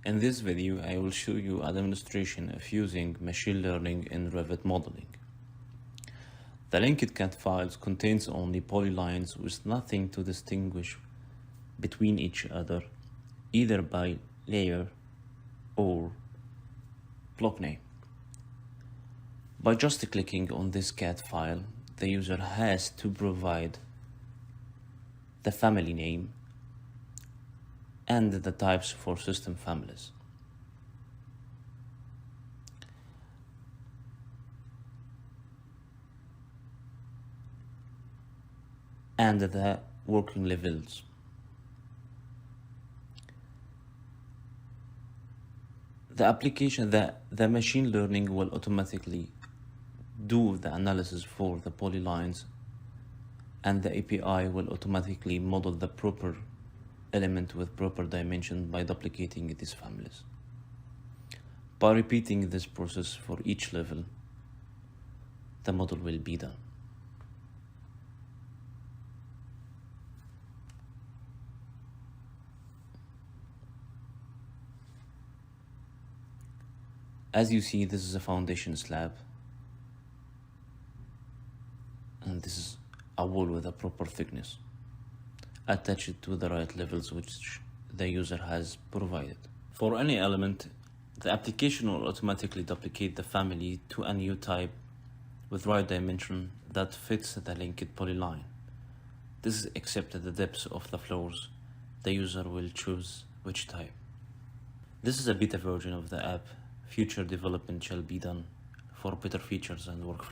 In this video, I will show you a demonstration of using machine learning in Revit modeling. The linked CAD files contains only polylines with nothing to distinguish between each other, either by layer or block name. By just clicking on this CAD file, the user has to provide the family name and the types for system families. And the working levels. The application, the machine learning will automatically do the analysis for the polylines, and the API will automatically model the proper element with proper dimension by duplicating these families. By repeating this process for each level, the model will be done. As you see, this is a foundation slab, and this is a wall with a proper thickness. Attach it to the right levels which the user has provided. For any element, the application will automatically duplicate the family to a new type with right dimension that fits the linked polyline. This is except at the depths of the floors. The user will choose which type. This is a beta version of the app. Future development shall be done for better features and workflow.